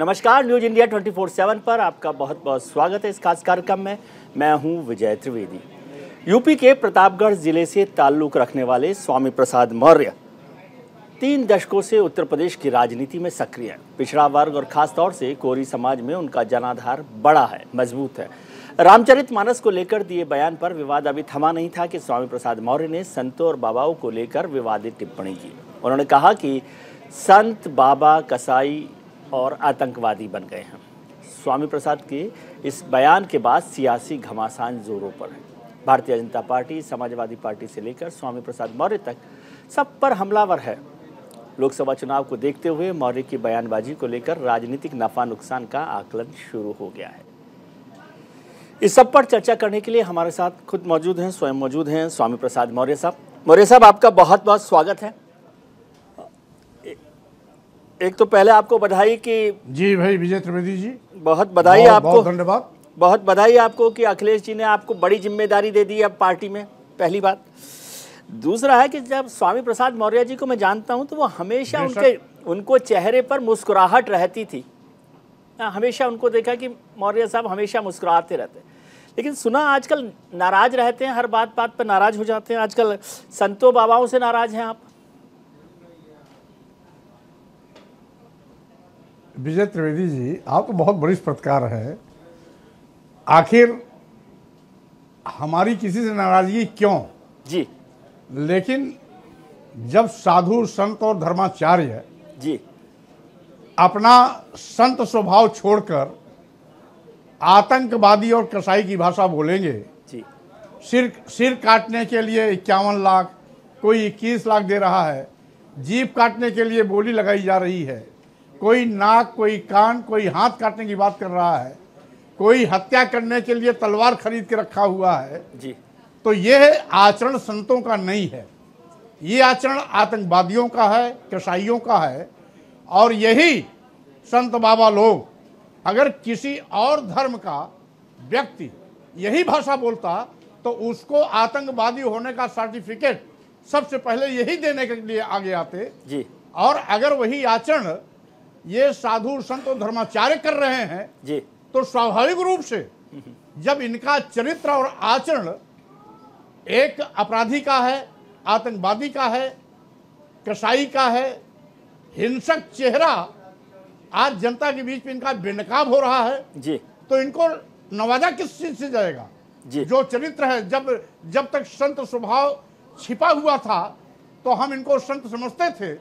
नमस्कार, news India 24/7 पर आपका बहुत बहुत स्वागत है इस खास कार्यक्रम में। मैं हूं विजय त्रिवेदी। यूपी के प्रतापगढ़ जिले से ताल्लुक रखने वाले स्वामी प्रसाद मौर्य 3 दशकों से उत्तर प्रदेश की राजनीति में सक्रिय हैं। पिछड़ा वर्ग और खास तौर से कोरी समाज में उनका जनाधार बड़ा है, मजबूत है। रामचरितमानस को लेकर दिए बयान पर विवाद अभी थमा नहीं था कि स्वामी प्रसाद मौर्य ने संतों और बाबाओं को लेकर विवादित टिप्पणी की। उन्होंने कहा कि संत, बाबा, कसाई और आतंकवादी बन गए हैं। स्वामी प्रसाद के इस बयान के बाद सियासी घमासान जोरों पर है। भारतीय जनता पार्टी, समाजवादी पार्टी से लेकर स्वामी प्रसाद मौर्य तक सब पर हमलावर है। लोकसभा चुनाव को देखते हुए मौर्य की बयानबाजी को लेकर राजनीतिक नफा नुकसान का आकलन शुरू हो गया है। इस सब पर चर्चा करने के लिए हमारे साथ खुद मौजूद हैं, स्वयं मौजूद हैं स्वामी प्रसाद मौर्य साहब। मौर्य साहब, आपका बहुत बहुत स्वागत है। एक तो पहले आपको बधाई कि जी भाई विजय त्रिवेदी जी, बहुत बधाई आपको, बहुत धन्यवाद। बहुत बधाई आपको कि अखिलेश जी ने आपको बड़ी जिम्मेदारी दे दी है अब पार्टी में, पहली बात। दूसरा है कि जब स्वामी प्रसाद मौर्य जी को मैं जानता हूं तो वो हमेशा उनको चेहरे पर मुस्कुराहट रहती थी। हमेशा उनको देखा कि मौर्य साहब हमेशा मुस्कुराते रहते। लेकिन सुना आजकल नाराज रहते हैं, हर बात पर नाराज हो जाते हैं। आजकल संतों बाबाओं से नाराज हैं आप। विजय त्रिवेदी जी, आप तो बहुत बड़ी पत्रकार है। आखिर हमारी किसी से नाराजगी क्यों जी? लेकिन जब साधु संत और धर्माचार्य जी अपना संत स्वभाव छोड़कर आतंकवादी और कसाई की भाषा बोलेंगे जी, सिर काटने के लिए 51 लाख, कोई 21 लाख दे रहा है, जीभ काटने के लिए बोली लगाई जा रही है, कोई नाक, कोई कान, कोई हाथ काटने की बात कर रहा है, कोई हत्या करने के लिए तलवार खरीद के रखा हुआ है जी। तो यह आचरण संतों का नहीं है। ये आचरण आतंकवादियों का है, कसाईयों का है। और यही संत बाबा लोग अगर किसी और धर्म का व्यक्ति यही भाषा बोलता तो उसको आतंकवादी होने का सर्टिफिकेट सबसे पहले यही देने के लिए आगे आते जी। और अगर वही आचरण ये साधु संत और धर्माचार्य कर रहे हैं जी, तो स्वाभाविक रूप से जब इनका चरित्र और आचरण एक अपराधी का है, आतंकवादी का है, कसाई का है, हिंसक चेहरा आज जनता के बीच में इनका बेनकाब हो रहा है जी, तो इनको नवाजा किस चीज से जाएगा जी। जो चरित्र है, जब तक संत स्वभाव छिपा हुआ था तो हम इनको संत समझते थे।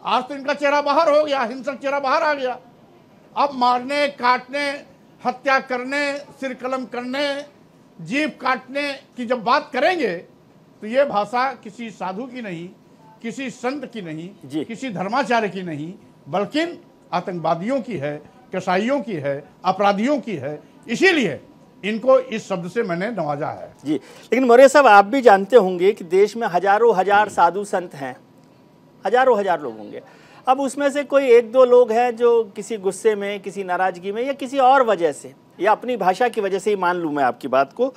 आज तो इनका चेहरा बाहर हो गया, हिंसक चेहरा बाहर आ गया। अब मारने, काटने, हत्या करने, सिर कलम करने, जीभ काटने की जब बात करेंगे तो ये भाषा किसी साधु की नहीं, किसी संत की नहीं, किसी धर्माचार्य की नहीं, बल्कि आतंकवादियों की है, कसाईयों की है, अपराधियों की है। इसीलिए इनको इस शब्द से मैंने नवाजा है जी। लेकिन मौर्य साहब, आप भी जानते होंगे कि देश में हजारों हजार साधु संत हैं, हजारों हजार लोग होंगे। अब उसमें से कोई 1-2 लोग हैं जो किसी गुस्से में, किसी नाराजगी में या किसी और वजह से या अपनी भाषा की वजह से ही मान लूँ मैं आपकी बात को,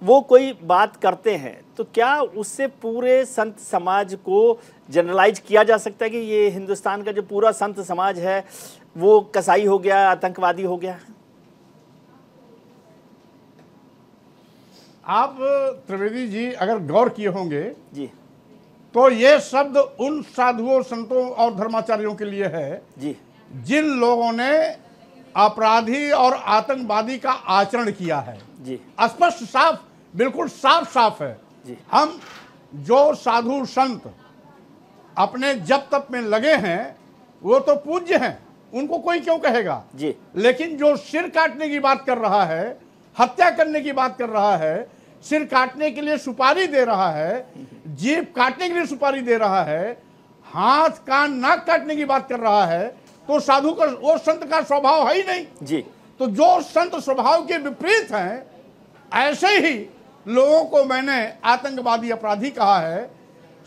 वो कोई बात करते हैं तो क्या उससे पूरे संत समाज को जनरलाइज किया जा सकता है कि ये हिंदुस्तान का जो पूरा संत समाज है वो कसाई हो गया, आतंकवादी हो गया? आप त्रिवेदी जी अगर गौर किए होंगे जी तो ये शब्द उन साधुओं, संतों और धर्माचार्यों के लिए है जी, जिन लोगों ने अपराधी और आतंकवादी का आचरण किया है। जी, स्पष्ट, साफ, बिल्कुल साफ है जी। हम जो साधु संत अपने जप तप में लगे हैं वो तो पूज्य हैं, उनको कोई क्यों कहेगा जी। लेकिन जो सिर काटने की बात कर रहा है, हत्या करने की बात कर रहा है, सिर काटने के लिए सुपारी दे रहा है, जीभ काटने के लिए सुपारी दे रहा है, हाथ, कान, नाक काटने की बात कर रहा है, तो साधु का, वो संत का स्वभाव है ही नहीं जी। तो जो संत स्वभाव के विपरीत हैं ऐसे ही लोगों को मैंने आतंकवादी, अपराधी कहा है।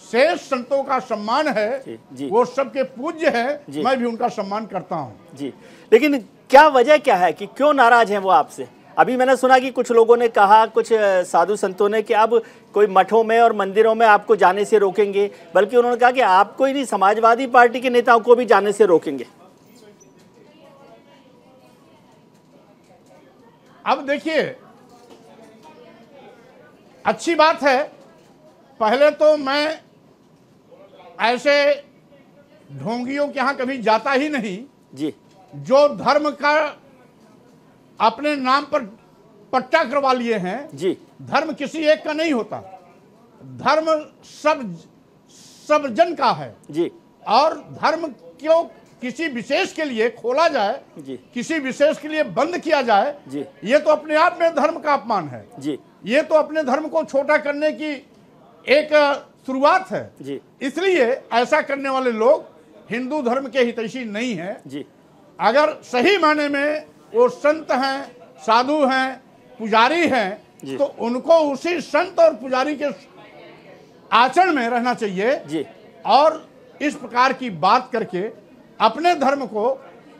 शेष संतों का सम्मान है जी, जी। वो सबके पूज्य है, मैं भी उनका सम्मान करता हूं जी। लेकिन क्या वजह क्या है कि क्यों नाराज हैं वो आपसे? अभी मैंने सुना कि कुछ लोगों ने कहा, कुछ साधु संतों ने, कि अब कोई मठों में और मंदिरों में आपको जाने से रोकेंगे, बल्कि उन्होंने कहा कि आपको ही नहीं, समाजवादी पार्टी के नेताओं को भी जाने से रोकेंगे। अब देखिए, अच्छी बात है, पहले तो मैं ऐसे ढोंगियों के यहां कभी जाता ही नहीं जी जो धर्म का अपने नाम पर पट्टा करवा लिए हैं। जी धर्म किसी एक का नहीं होता, धर्म सब जन का है जी और धर्म क्यों किसी विशेष के लिए खोला जाए, जी किसी विशेष के लिए बंद किया जाए, जी ये तो अपने आप में धर्म का अपमान है। जी ये तो अपने धर्म को छोटा करने की एक शुरुआत है। जी इसलिए ऐसा करने वाले लोग हिंदू धर्म के हितैषी नहीं हैं। जी अगर सही मायने में वो संत हैं, साधु हैं, पुजारी हैं, तो उनको उसी संत और पुजारी के आचरण में रहना चाहिए जी और इस प्रकार की बात करके अपने धर्म को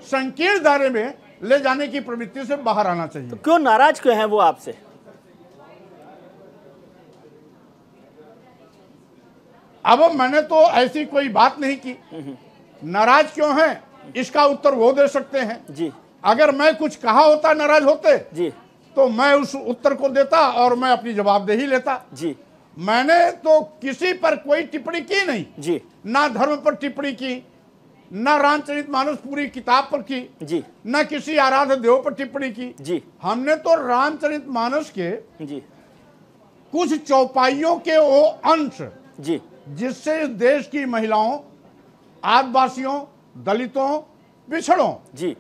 संकीर्ण दायरे में ले जाने की प्रवृत्ति से बाहर आना चाहिए। तो क्यों नाराज क्यों हैं वो आपसे? अब मैंने तो ऐसी कोई बात नहीं की, नाराज क्यों हैं इसका उत्तर वो दे सकते हैं जी। अगर मैं कुछ कहा होता नाराज होते जी तो मैं उस उत्तर को देता और मैं अपनी जवाबदेही लेता। जी मैंने तो किसी पर कोई टिप्पणी की नहीं जी ना धर्म पर टिप्पणी की, ना रामचरितमानस पूरी किताब पर की जी ना किसी आराध्य देव पर टिप्पणी की जी हमने तो रामचरितमानस के जी कुछ चौपाइयों के वो अंश जी जिससे इस देश की महिलाओं, आदिवासियों, दलितों, पिछड़ों जी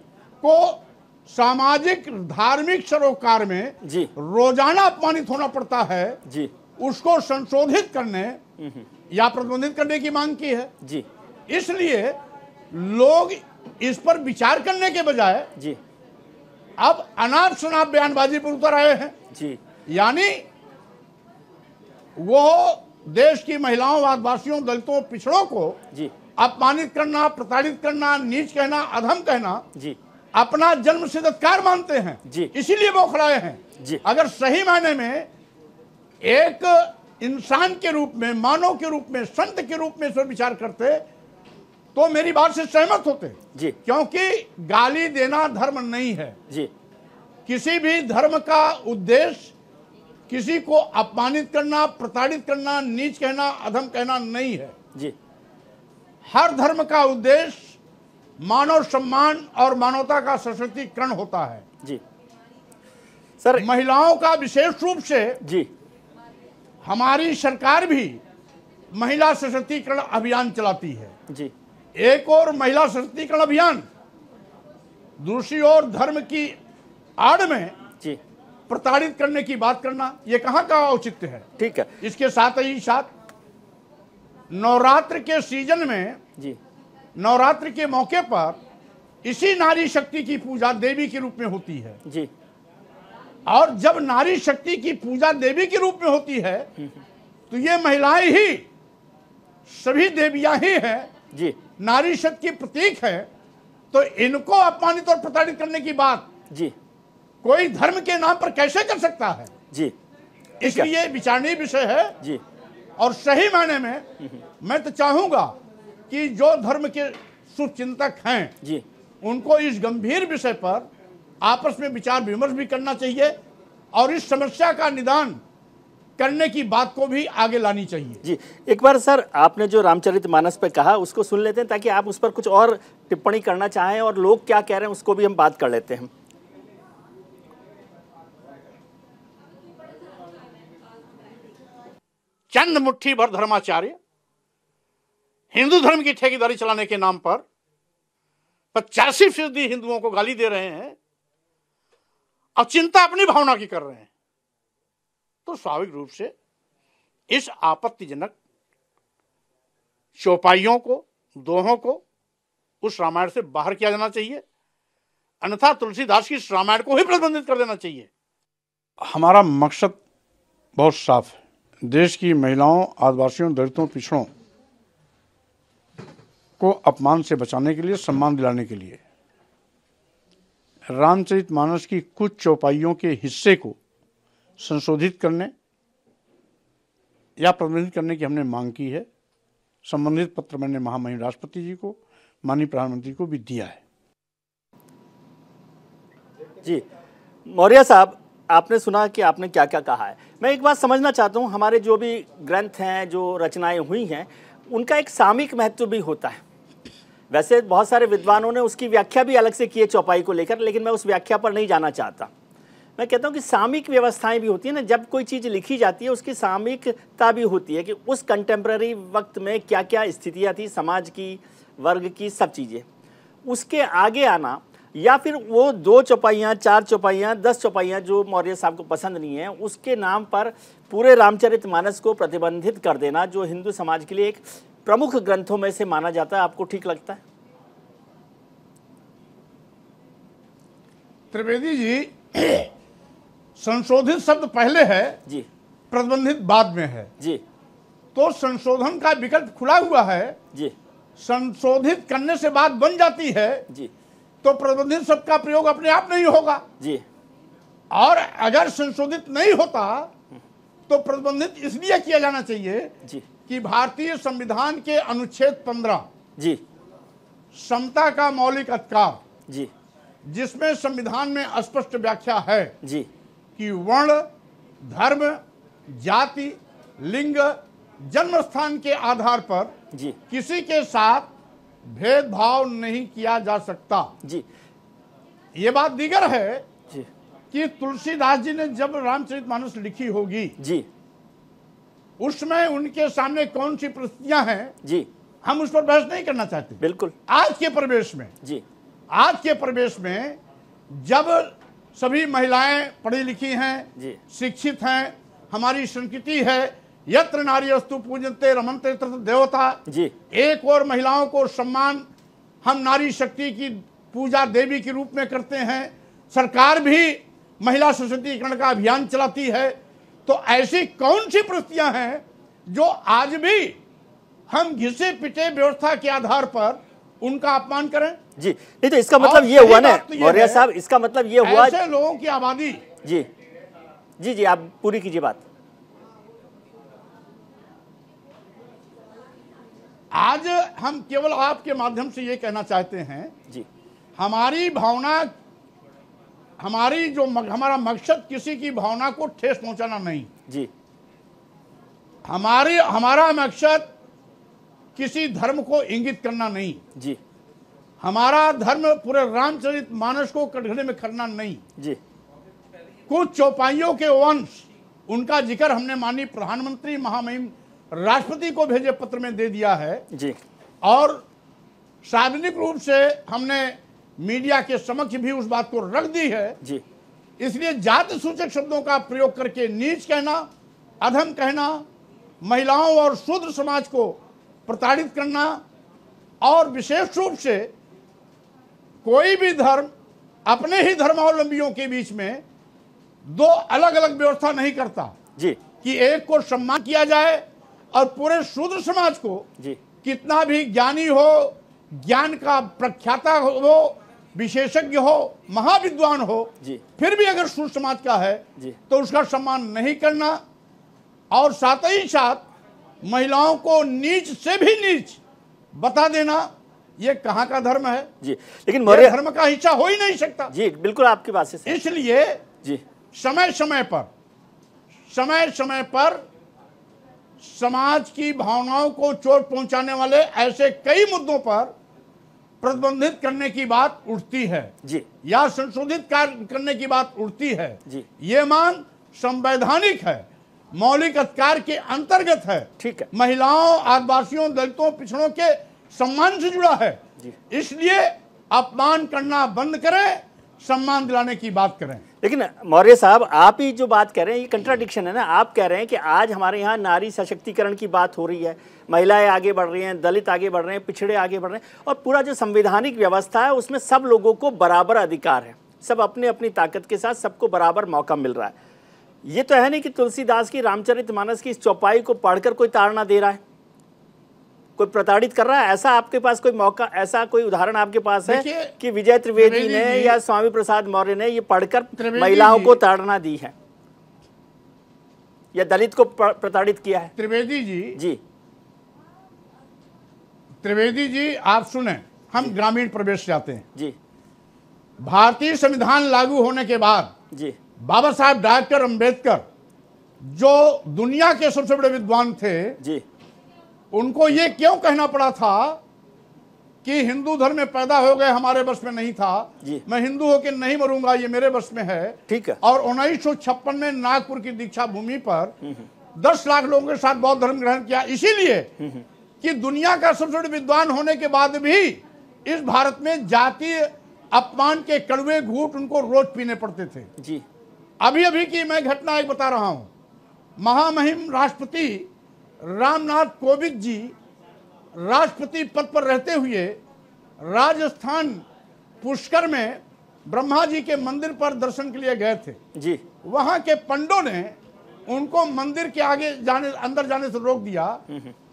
को सामाजिक धार्मिक सरोकार में जी रोजाना अपमानित होना पड़ता है, जी उसको संशोधित करने या प्रतिबंधित करने की मांग की है। जी इसलिए लोग इस पर विचार करने के बजाय जी अब अनाप शनाप बयानबाजी पर उतर आए हैं। जी यानी वो देश की महिलाओं, आदिवासियों, दलितों, पिछड़ों को जी अपमानित करना, प्रताड़ित करना, नीच कहना, अधम कहना जी अपना जन्म सिद्ध अधिकार मानते हैं जी। इसीलिए वो खड़ाए हैं जी। अगर सही मायने में एक इंसान के रूप में, मानव के रूप में, संत के रूप में इस पर विचार करते तो मेरी बात से सहमत होते जी क्योंकि गाली देना धर्म नहीं है। जी किसी भी धर्म का उद्देश्य किसी को अपमानित करना, प्रताड़ित करना, नीच कहना, अधम कहना नहीं है। जी हर धर्म का उद्देश्य मानव सम्मान और मानवता का सशक्तिकरण होता है। जी सर। महिलाओं का विशेष रूप से जी हमारी सरकार भी महिला सशक्तिकरण अभियान चलाती है। जी एक और महिला सशक्तिकरण अभियान, दूसरी ओर धर्म की आड़ में जी प्रताड़ित करने की बात करना, यह कहाँ का औचित्य है? ठीक है। इसके साथ ही साथ नवरात्र के सीजन में, जी नवरात्र के मौके पर इसी नारी शक्ति की पूजा देवी के रूप में होती है। जी और जब नारी शक्ति की पूजा देवी के रूप में होती है तो ये महिलाएं ही सभी देवियां ही हैं, जी नारी शक्ति की प्रतीक है, तो इनको अपमानित और प्रताड़ित करने की बात जी कोई धर्म के नाम पर कैसे कर सकता है? जी इसलिए विचारणीय विषय है। जी और सही मायने में मैं तो चाहूंगा कि जो धर्म के शुभचिंतक हैं जी उनको इस गंभीर विषय पर आपस में विचार विमर्श भी करना चाहिए और इस समस्या का निदान करने की बात को भी आगे लानी चाहिए। जी एक बार सर, आपने जो रामचरितमानस पे कहा उसको सुन लेते हैं ताकि आप उस पर कुछ और टिप्पणी करना चाहें और लोग क्या कह रहे हैं उसको भी हम बात कर लेते हैं। चंद मुट्ठी भर धर्माचार्य हिंदू धर्म की ठेकेदारी चलाने के नाम पर 85% हिंदुओं को गाली दे रहे हैं और चिंता अपनी भावना की कर रहे हैं, तो स्वाभाविक रूप से इस आपत्तिजनक चौपाइयों को, दोहों को उस रामायण से बाहर किया जाना चाहिए, अन्यथा तुलसीदास की इस रामायण को ही प्रतिबंधित कर देना चाहिए। हमारा मकसद बहुत साफ है, देश की महिलाओं, आदिवासियों, दलितों, पिछड़ों को अपमान से बचाने के लिए, सम्मान दिलाने के लिए रामचरितमानस की कुछ चौपाइयों के हिस्से को संशोधित करने या प्रतिबंधित करने की हमने मांग की है। संबंधित पत्र मैंने महामहिम राष्ट्रपति जी को, माननीय प्रधानमंत्री को भी दिया है। जी मौर्य साहब, आपने सुना कि आपने क्या क्या कहा है। मैं एक बात समझना चाहता हूँ, हमारे जो भी ग्रंथ हैं, जो रचनाएं हुई हैं, उनका एक सामयिक महत्व भी होता है। वैसे बहुत सारे विद्वानों ने उसकी व्याख्या भी अलग से की है चौपाई को लेकर, लेकिन मैं उस व्याख्या पर नहीं जाना चाहता। मैं कहता हूँ कि सामयिक व्यवस्थाएं भी होती है ना, जब कोई चीज़ लिखी जाती है उसकी सामयिकता भी होती है कि उस कंटेम्प्रेरी वक्त में क्या क्या स्थितियाँ थी, समाज की, वर्ग की, सब चीज़ें। उसके आगे आना या फिर वो 2 चौपाइयाँ, 4 चौपाइयाँ, 10 चौपाइयाँ जो मौर्य साहब को पसंद नहीं है, उसके नाम पर पूरे रामचरितमानस को प्रतिबंधित कर देना, जो हिंदू समाज के लिए एक प्रमुख ग्रंथों में से माना जाता है, आपको ठीक लगता है? त्रिवेदी जी, संशोधित शब्द पहले है जी, प्रतिबंधित बाद में है जी, तो संशोधन का विकल्प खुला हुआ है जी, संशोधित करने से बात बन जाती है जी, तो प्रतिबंधित शब्द का प्रयोग अपने आप नहीं होगा। जी, और अगर संशोधित नहीं होता तो प्रतिबंधित इसलिए किया जाना चाहिए जी, कि भारतीय संविधान के अनुच्छेद 15 जी, समता का मौलिक अधिकार, जी, जिसमें संविधान में स्पष्ट व्याख्या है जी, कि वर्ण, धर्म, जाति, लिंग, जन्म स्थान के आधार पर जी, किसी के साथ भेदभाव नहीं किया जा सकता। जी, ये बात दीगर है जी, कि तुलसीदास जी ने जब रामचरितमानस लिखी होगी, जी, उसमें उनके सामने कौन सी परिस्थितियां हैं, जी, हम उस पर बहस नहीं करना चाहते। बिल्कुल, आज के परिवेश में, जी, आज के परिवेश में जब सभी महिलाएं पढ़ी लिखी हैं, जी, शिक्षित हैं, हमारी संस्कृति है यत्र नार्यस्तु पूजन्ते रमन्ते तत्र देवता, जी, एक और महिलाओं को सम्मान, हम नारी शक्ति की पूजा देवी के रूप में करते हैं, सरकार भी महिला सशक्तिकरण का अभियान चलाती है, तो ऐसी कौन सी परिस्थितियां हैं जो आज भी हम घिसे पिटे व्यवस्था के आधार पर उनका अपमान करें? जी। नहीं तो इसका मतलब ये हुआ ना मौर्य साहब, इसका मतलब ये हुआ, ऐसे लोगों की आबादी। जी, जी, जी, आप पूरी कीजिए बात। आज हम केवल आपके माध्यम से ये कहना चाहते हैं, जी, हमारी भावना, हमारा मकसद किसी की भावना को ठेस पहुंचाना नहीं। जी, हमारा मकसद किसी धर्म को इंगित करना नहीं। जी, हमारा धर्म पूरे रामचरितमानस को कटघरे में करना नहीं। जी, कुछ चौपाइयों के वंश, उनका जिक्र हमने माननीय प्रधानमंत्री महामहिम राष्ट्रपति को भेजे पत्र में दे दिया है, जी, और सार्वजनिक रूप से हमने मीडिया के समक्ष भी उस बात को रख दी है। जी, इसलिए जाति सूचक शब्दों का प्रयोग करके नीच कहना, अधम कहना, महिलाओं और शूद्र समाज को प्रताड़ित करना, और विशेष रूप से कोई भी धर्म अपने ही धर्मावलंबियों के बीच में 2 अलग अलग व्यवस्था नहीं करता, जी, कि एक को सम्मान किया जाए और पूरे शूद्र समाज को, जी, कितना भी ज्ञानी हो, ज्ञान का प्रख्याता हो, विशेषज्ञ हो, महाविद्वान हो, जी, फिर भी अगर शूद्र समाज का है जी, तो उसका सम्मान नहीं करना, और साथ ही साथ महिलाओं को नीच से भी नीच बता देना, ये कहाँ का धर्म है? जी। लेकिन ये मौर्य, धर्म का हिस्सा हो ही नहीं सकता। जी, बिल्कुल आपकी बात से सहमत। इसलिए जी, समय समय पर समाज की भावनाओं को चोट पहुंचाने वाले ऐसे कई मुद्दों पर प्रतिबंधित करने की बात उठती है, जी, या संशोधित करने की बात उठती है। जी, ये मांग संवैधानिक है, मौलिक अधिकार के अंतर्गत है, ठीक है, महिलाओं, आदिवासियों, दलितों, पिछड़ों के सम्मान से जुड़ा है। जी। इसलिए अपमान करना बंद करें, सम्मान दिलाने की बात करें। लेकिन मौर्य साहब, आप ही जो बात कह रहे हैं ये कंट्राडिक्शन है ना। आप कह रहे हैं कि आज हमारे यहाँ नारी सशक्तिकरण की बात हो रही है, महिलाएं आगे बढ़ रही हैं, दलित आगे बढ़ रहे हैं, पिछड़े आगे बढ़ रहे हैं, और पूरा जो संवैधानिक व्यवस्था है उसमें सब लोगों को बराबर अधिकार है, सब अपनी अपनी ताकत के साथ सबको बराबर मौका मिल रहा है। ये तो है नहीं कि तुलसीदास की रामचरितमानस की इस चौपाई को पढ़कर कोई ताड़ना दे रहा है, कोई प्रताड़ित कर रहा है। ऐसा आपके पास कोई मौका, ऐसा कोई उदाहरण आपके पास है कि विजय त्रिवेदी ने या स्वामी प्रसाद मौर्य ने ये पढ़कर महिलाओं को ताड़ना दी है या दलित को प्रताड़ित किया है? त्रिवेदी जी, जी, त्रिवेदी जी, आप सुने, हम ग्रामीण प्रदेश से आते हैं। जी, भारतीय संविधान लागू होने के बाद जी बाबा साहब डॉक्टर अंबेडकर जो दुनिया के सबसे बड़े विद्वान थे जी, उनको ये क्यों कहना पड़ा था कि हिंदू धर्म में पैदा हो गए, हमारे बस में नहीं था, मैं हिंदू होकर नहीं मरूंगा, ये मेरे बस में है। ठीक है। और 1956 में नागपुर की दीक्षा भूमि पर 10 लाख लोगों के साथ बौद्ध धर्म ग्रहण किया, इसीलिए कि दुनिया का सबसे बड़े विद्वान होने के बाद भी इस भारत में जातीय अपमान के कड़वे घूंट उनको रोज पीने पड़ते थे जी। अभी अभी की मैं घटना एक बता रहा हूं। महामहिम राष्ट्रपति रामनाथ कोविंद जी राष्ट्रपति पद पर रहते हुए राजस्थान पुष्कर में ब्रह्मा जी के मंदिर पर दर्शन के लिए गए थे जी। वहां के पंडों ने उनको मंदिर के आगे जाने, अंदर जाने से रोक दिया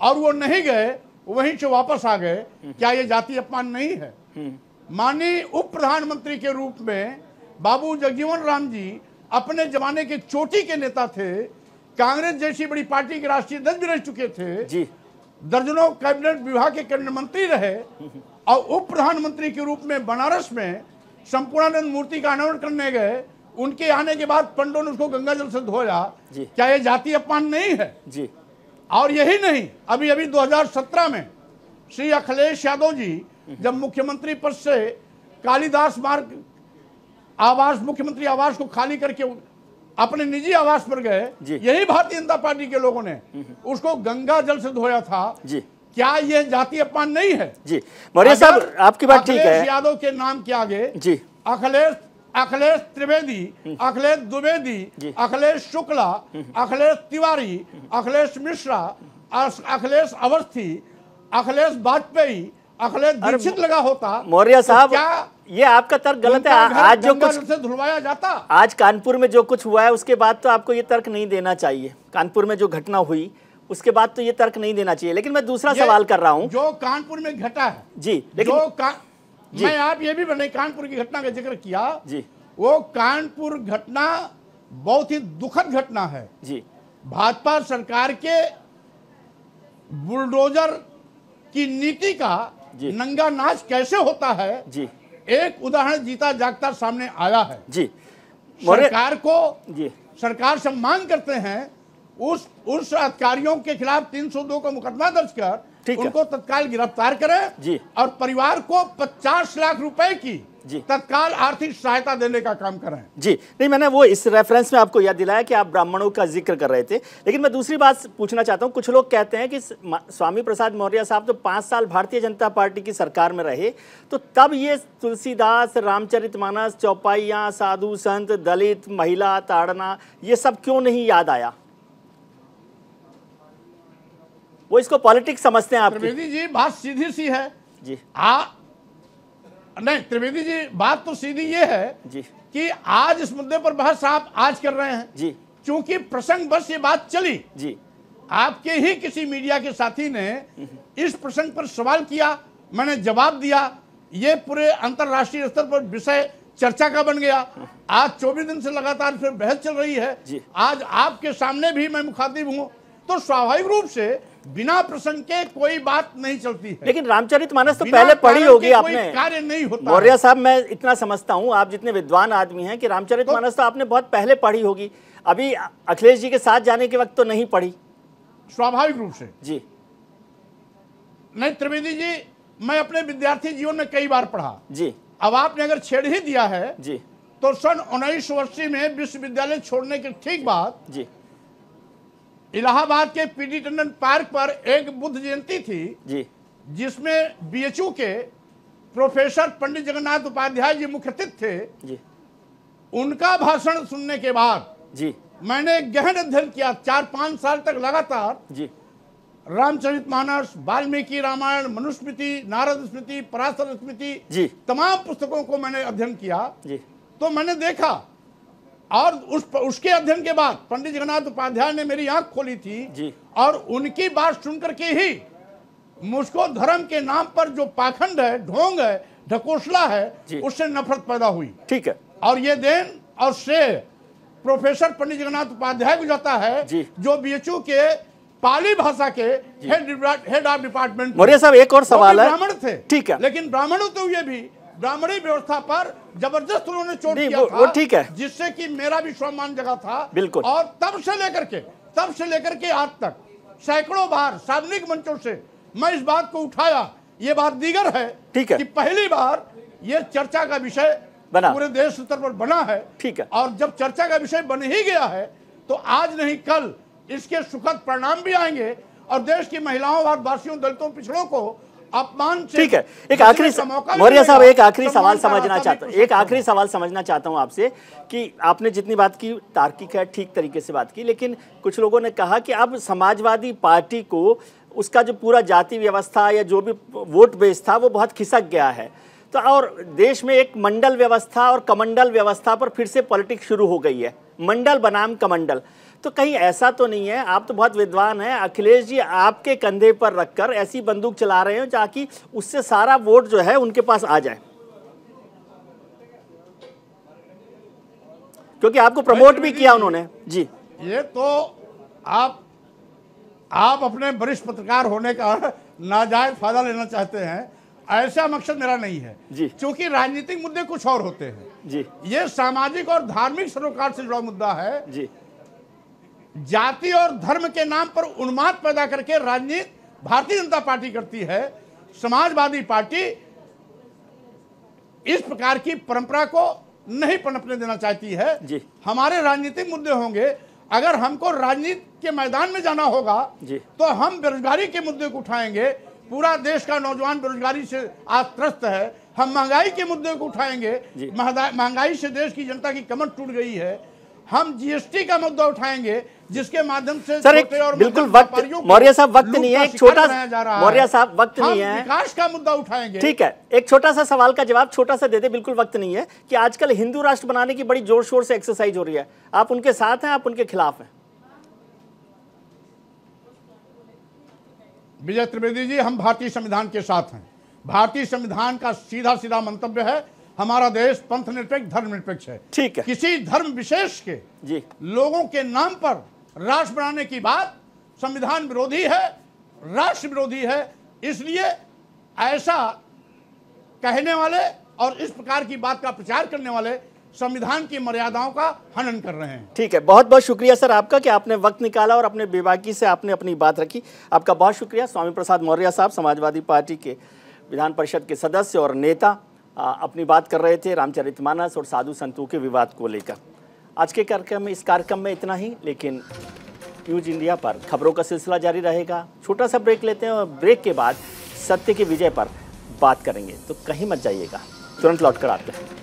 और वो नहीं गए, वहीं से वापस आ गए। क्या ये जाति अपमान नहीं है? माननीय उप प्रधानमंत्री के रूप में बाबू जगजीवन राम जी अपने जमाने के चोटी के नेता थे, कांग्रेस जैसी बड़ी पार्टी के राष्ट्रीय अध्यक्ष भी रह चुके थे जी। दर्जनों कैबिनेट विभाग के कैबिनेट मंत्री रहे और उप प्रधानमंत्री के रूप में बनारस में संपूर्णानंद मूर्ति का अनावरण करने गए। उनके आने के बाद पंडों ने उसको गंगा जल से धोया। क्या ये जाति अपमान नहीं है? जी। और यही नहीं, अभी अभी 2017 में श्री अखिलेश यादव जी जब मुख्यमंत्री पद से कालिदास मार्ग आवास, मुख्यमंत्री आवास को खाली करके अपने निजी आवास पर गए, यही भारतीय जनता पार्टी के लोगों ने उसको गंगा जल से धोया था जी। क्या यह जाति अपमान नहीं है? जी मौर्य साहब, आपकी बात ठीक है। अखिलेश यादव के नाम के आगे जी अखिलेश त्रिवेदी, अखिलेश द्विवेदी, अखिलेश शुक्ला, अखिलेश तिवारी, अखिलेश मिश्रा, अखिलेश अवस्थी, अखिलेश वाजपेयी, अखिलेश दीक्षित लगा होता। मौर्य साहब, क्या ये आपका तर्क गलत है? आज जो कुछ से धुलवाया जाता, आज कानपुर में जो कुछ हुआ है उसके बाद तो आपको ये तर्क नहीं देना चाहिए। कानपुर में जो घटना हुई उसके बाद तो ये तर्क नहीं देना चाहिए। लेकिन मैं दूसरा सवाल कर रहा हूँ। जो कानपुर में घटा है जी, लेकिन मैं आप ये भी बने कानपुर की घटना का जिक्र किया जी, वो कानपुर घटना बहुत ही दुखद घटना है जी। भाजपा सरकार के बुलडोजर की नीति का नंगा नाच कैसे होता है जी, एक उदाहरण जीता जागता सामने आया है जी। सरकार को जी, सरकार से मांग करते हैं उस अधिकारियों के खिलाफ 302 का मुकदमा दर्ज कर उनको तत्काल गिरफ्तार करें जी, और परिवार को 50 लाख रुपए की जी तत्काल आर्थिक सहायता देने का काम करें जी। नहीं, मैंने वो इस रेफरेंस में आपको याद दिलाया कि आप ब्राह्मणों का जिक्र कर रहे थे। लेकिन मैं दूसरी बात पूछना चाहता हूं। कुछ लोग कहते हैं कि स्वामी प्रसाद मौर्य साहब तो 5 साल भारतीय जनता पार्टी की सरकार में रहे, तो तब ये तुलसीदास, रामचरितमानस, चौपाइयाँ, साधु संत, दलित, महिला ताड़ना, ये सब क्यों नहीं याद आया? वो इसको पॉलिटिक्स समझते हैं आप? त्रिवेदी जी, बात सीधी सी है जी। नहीं त्रिवेदी जी, बात तो सीधी ये है जी कि आज इस मुद्दे पर बहस आप आज कर रहे हैं जी, क्योंकि प्रसंग बस ये बात चली जी। आपके ही किसी मीडिया के साथी ने इस प्रसंग पर सवाल किया, मैंने जवाब दिया, ये पूरे अंतरराष्ट्रीय स्तर पर विषय चर्चा का बन गया। आज 24 दिन से लगातार फिर बहस चल रही है जी। आज आपके सामने भी मैं मुखातिब हूं, तो स्वाभाविक रूप से बिना प्रसंग के कोई बात नहीं चलती है। लेकिन रामचरितमानस तो पहले पढ़ी होगी आपने। कार्य नहीं होता। मौर्य साहब, मैं इतना समझता हूं, आप जितने विद्वान आदमी हैं, कि रामचरितमानस तो आपने बहुत पहले पढ़ी होगी। अभी अखिलेश जी के साथ जाने के वक्त तो नहीं पढ़ी? स्वाभाविक रूप से जी। नहीं त्रिवेदी जी, मैं अपने विद्यार्थी जीवन में कई बार पढ़ा जी। अब आपने अगर छेड़ ही दिया है जी, तो सन 1980 में विश्वविद्यालय छोड़ने के ठीक बाद जी, इलाहाबाद के पीडी टंडन पार्क पर एक बुद्ध जयंती थी जी, जिसमें बीएचयू के प्रोफेसर पंडित जगन्नाथ उपाध्याय जी मुख्य अतिथि थे जी। उनका भाषण सुनने के बाद जी, मैंने गहन अध्ययन किया 4-5 साल तक लगातार जी। रामचरितमानस, वाल्मीकि रामायण, मनुस्मृति, नारद स्मृति, पराशर स्मृति जी, तमाम पुस्तकों को मैंने अध्ययन किया जी। तो मैंने देखा, और उसके अध्ययन के बाद पंडित जगन्नाथ उपाध्याय ने मेरी आंख खोली थी जी। और उनकी बात सुनकर के ही मुझको धर्म के नाम पर जो पाखंड है, ढोंग है, ढकोसला है, उससे नफरत पैदा हुई। ठीक है। और ये देन और श्रेय प्रोफेसर पंडित जगन्नाथ उपाध्याय को जाता है जी, जो बीएचयू के पाली भाषा के हेड ऑफ डिपार्टमेंट। मौर्य साहब, एक और सवाल है। ब्राह्मण थे, ठीक है, लेकिन ब्राह्मण होते हुए भी ब्राह्मणी व्यवस्था पर जबरदस्त उन्होंने चोट नहीं, किया वो था, ठीक है, जिससे कि मेरा भी स्वाभिमान जगा था। बिल्कुल। और तब से लेकर के आज तक सैकड़ों बार सार्वजनिक मंचों से मैं इस बात को उठाया। ये बात दीगर है, ठीक है, कि पहली बार ये चर्चा का विषय बना, पूरे देश स्तर पर बना है, ठीक है। और जब चर्चा का विषय बन ही गया है तो आज नहीं कल इसके सुखद परिणाम भी आएंगे और देश की महिलाओं, भारतवासियों, दलितों, पिछड़ों को अपमान से, ठीक है। एक आखिरी मौर्य साहब, एक आखिरी सवाल समझना चाहता हूं आपसे कि आपने जितनी बात की तार्किक है, ठीक तरीके से बात की, लेकिन कुछ लोगों ने कहा कि अब समाजवादी पार्टी को उसका जो पूरा जाति व्यवस्था या जो भी वोट बेस था वो बहुत खिसक गया है, तो और देश में एक मंडल व्यवस्था और कमंडल व्यवस्था पर फिर से पॉलिटिक्स शुरू हो गई है, मंडल बनाम कमंडल। तो कहीं ऐसा तो नहीं है, आप तो बहुत विद्वान हैं, अखिलेश जी आपके कंधे पर रखकर ऐसी बंदूक चला रहे हो ताकि उससे सारा वोट जो है उनके पास आ जाए, क्योंकि आपको प्रमोट भी किया उन्होंने जी। ये तो आप अपने वरिष्ठ पत्रकार होने का नाजायज फायदा लेना चाहते हैं, ऐसा मकसद मेरा नहीं है जी, क्योंकि राजनीतिक मुद्दे कुछ और होते हैं जी। ये सामाजिक और धार्मिक सरोकार से जुड़ा मुद्दा है जी। जाति और धर्म के नाम पर उन्माद पैदा करके राजनीति भारतीय जनता पार्टी करती है। समाजवादी पार्टी इस प्रकार की परंपरा को नहीं पनपने देना चाहती है जी। हमारे राजनीतिक मुद्दे होंगे, अगर हमको राजनीति के मैदान में जाना होगा जी, तो हम बेरोजगारी के मुद्दे को उठाएंगे। पूरा देश का नौजवान बेरोजगारी से आज त्रस्त है। हम महंगाई के मुद्दे को उठाएंगे, महंगाई से देश की जनता की कमर टूट गई है। हम जीएसटी का मुद्दा उठाएंगे जिसके माध्यम से सर एक बिल्कुल वक्त, मौर्य साहब वक्त नहीं है, एक छोटा, मौर्य साहब वक्त नहीं है, विकास का मुद्दा उठाएंगे। ठीक है, एक छोटा सा सवाल का जवाब छोटा सा दे दे, बिल्कुल वक्त नहीं है, कि आजकल हिंदू राष्ट्र बनाने की बड़ी जोर शोर से एक्सरसाइज हो रही है, आप उनके साथ हैं, आप उनके खिलाफ हैं? विजय त्रिवेदी जी, हम भारतीय संविधान के साथ हैं। भारतीय संविधान का सीधा सीधा मंतव्य है हमारा देश पंथ निरपेक्ष, धर्म निरपेक्ष है। ठीक है। किसी धर्म विशेष के जी लोगों के नाम पर राष्ट्र बनाने की बात संविधान विरोधी है, राष्ट्र विरोधी है। इसलिए ऐसा कहने वाले और इस प्रकार की बात का प्रचार करने वाले संविधान की मर्यादाओं का हनन कर रहे हैं। ठीक है, बहुत बहुत शुक्रिया सर आपका कि आपने वक्त निकाला और अपने बेबाकी से आपने अपनी बात रखी। आपका बहुत शुक्रिया। स्वामी प्रसाद मौर्य साहब, समाजवादी पार्टी के विधान परिषद के सदस्य और नेता, अपनी बात कर रहे थे रामचरितमानस और साधु संतों के विवाद को लेकर। आज के कार्यक्रम में, इस कार्यक्रम में इतना ही, लेकिन न्यूज इंडिया पर खबरों का सिलसिला जारी रहेगा। छोटा सा ब्रेक लेते हैं और ब्रेक के बाद सत्य की विजय पर बात करेंगे, तो कहीं मत जाइएगा, तुरंत लौट कर आते हैं।